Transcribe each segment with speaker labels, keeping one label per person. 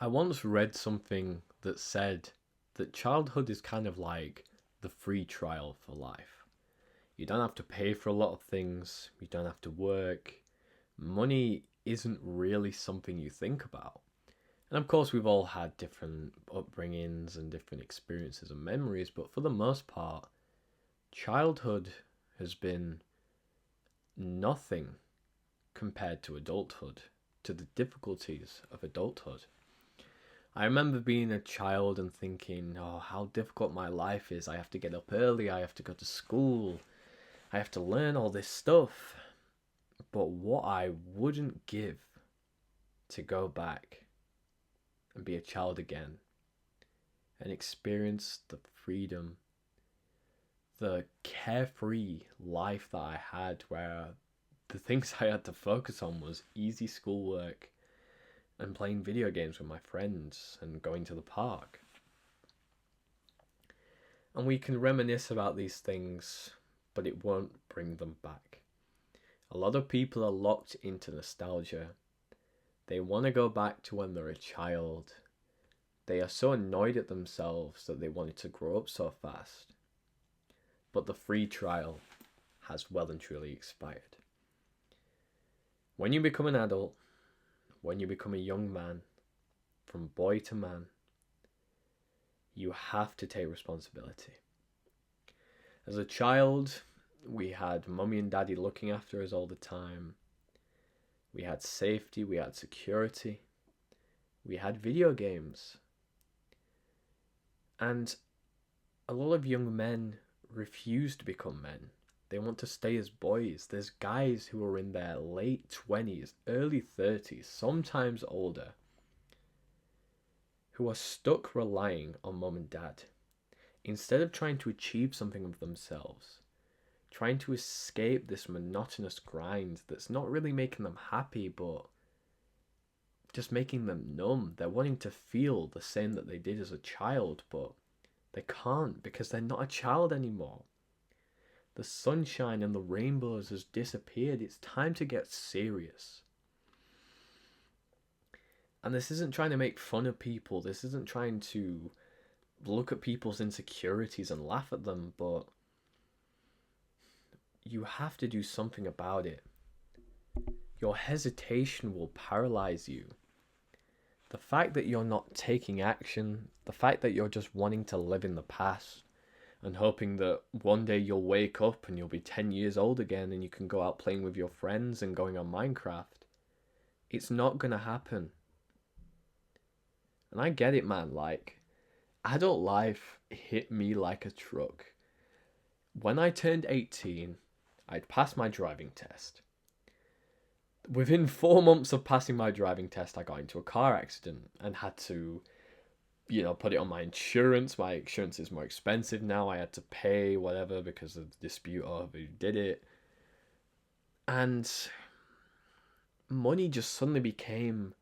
Speaker 1: I once read something that said that childhood is kind of like the free trial for life. You don't have to pay for a lot of things, you don't have to work. Money isn't really something you think about. And of course, we've all had different upbringings and different experiences and memories, but for the most part, childhood has been nothing compared to adulthood, to the difficulties of adulthood. I remember being a child and thinking, oh, how difficult my life is. I have to get up early, I have to go to school, I have to learn all this stuff. But what I wouldn't give to go back and be a child again and experience the freedom, the carefree life that I had, where the things I had to focus on was easy schoolwork and playing video games with my friends and going to the park. And we can reminisce about these things, but it won't bring them back. A lot of people are locked into nostalgia. They want to go back to when they're a child. They are so annoyed at themselves that they wanted to grow up so fast. But the free trial has well and truly expired. When you become an adult, when you become a young man, from boy to man, you have to take responsibility. As a child, we had mummy and daddy looking after us all the time. We had safety, we had security, we had video games. And a lot of young men refuse to become men. They want to stay as boys. There's guys who are in their late 20s, early 30s, sometimes older, who are stuck relying on mum and dad. Instead of trying to achieve something of themselves, trying to escape this monotonous grind that's not really making them happy, but just making them numb. They're wanting to feel the same that they did as a child, but they can't because they're not a child anymore. The sunshine and the rainbows has disappeared. It's time to get serious. And this isn't trying to make fun of people. This isn't trying to look at people's insecurities and laugh at them, but you have to do something about it. Your hesitation will paralyze you. The fact that you're not taking action, the fact that you're just wanting to live in the past, and hoping that one day you'll wake up and you'll be 10 years old again and you can go out playing with your friends and going on Minecraft. It's not gonna happen. And I get it, man. Like, adult life hit me like a truck. When I turned 18, I'd passed my driving test. Within 4 months of passing my driving test, I got into a car accident and had to put it on my insurance. My insurance is more expensive now. I had to pay whatever because of the dispute over who did it. And money just suddenly became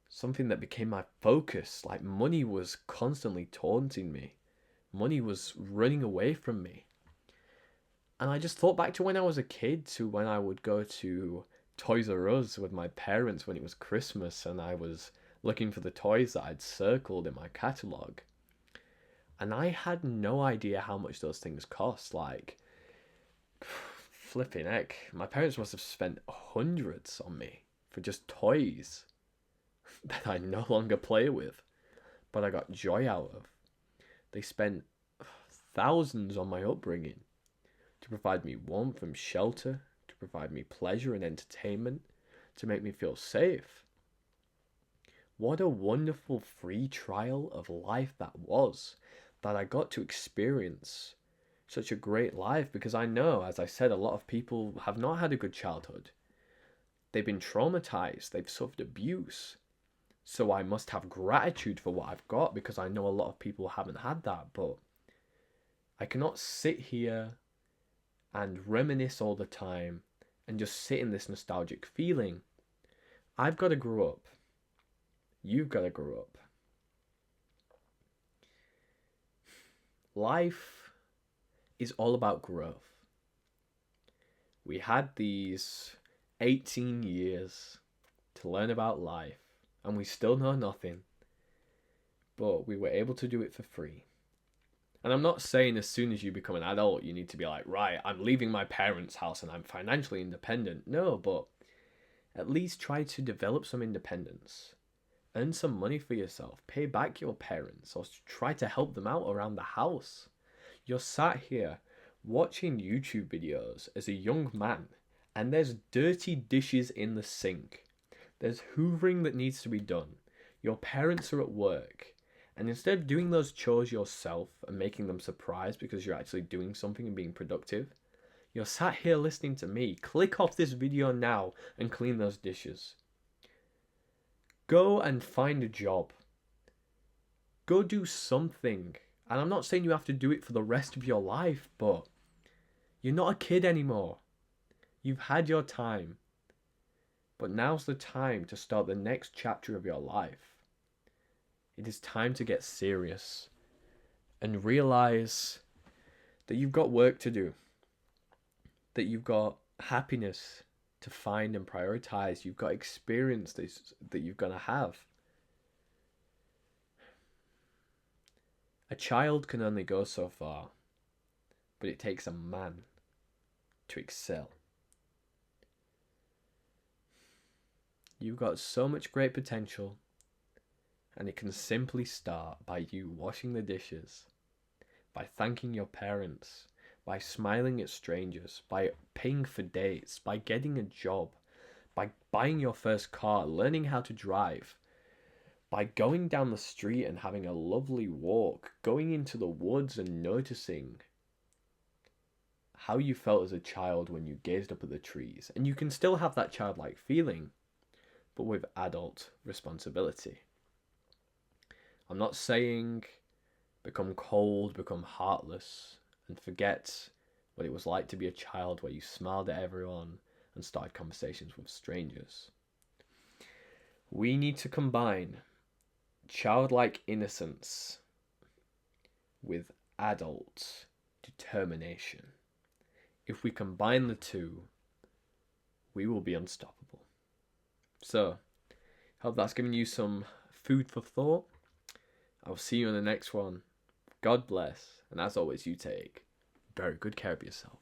Speaker 1: something that became my focus. Like, money was constantly taunting me. Money was running away from me. And I just thought back to when I was a kid, to when I would go to Toys R Us with my parents when it was Christmas and I was looking for the toys that I'd circled in my catalogue. And I had no idea how much those things cost. Like, flipping heck, my parents must have spent hundreds on me for just toys that I no longer play with, but I got joy out of. They spent thousands on my upbringing to provide me warmth and shelter, to provide me pleasure and entertainment, to make me feel safe. What a wonderful free trial of life that was, that I got to experience such a great life, because I know, as I said, a lot of people have not had a good childhood. They've been traumatized, they've suffered abuse. So I must have gratitude for what I've got, because I know a lot of people haven't had that, but I cannot sit here and reminisce all the time and just sit in this nostalgic feeling. I've got to grow up. You've got to grow up. Life is all about growth. We had these 18 years to learn about life, and we still know nothing, but we were able to do it for free. And I'm not saying as soon as you become an adult, you need to be like, right, I'm leaving my parents' house and I'm financially independent. No, but at least try to develop some independence. Earn some money for yourself. Pay back your parents or try to help them out around the house. You're sat here watching YouTube videos as a young man, and there's dirty dishes in the sink. There's hoovering that needs to be done. Your parents are at work. And instead of doing those chores yourself and making them surprised because you're actually doing something and being productive, you're sat here listening to me. Click off this video now and clean those dishes. Go and find a job. Go do something. And I'm not saying you have to do it for the rest of your life, but you're not a kid anymore. You've had your time. But now's the time to start the next chapter of your life. It is time to get serious and realize that you've got work to do, that you've got happiness to find and prioritize, you've got experience that you're going to have. A child can only go so far, but it takes a man to excel. You've got so much great potential, and it can simply start by you washing the dishes, by thanking your parents, by smiling at strangers, by paying for dates, by getting a job, by buying your first car, learning how to drive, by going down the street and having a lovely walk, going into the woods and noticing how you felt as a child when you gazed up at the trees. And you can still have that childlike feeling, but with adult responsibility. I'm not saying become cold, become heartless, and forget what it was like to be a child where you smiled at everyone and started conversations with strangers. We need to combine childlike innocence with adult determination. If we combine the two, we will be unstoppable. So, hope that's given you some food for thought. I'll see you in the next one. God bless. And as always, you take very good care of yourself.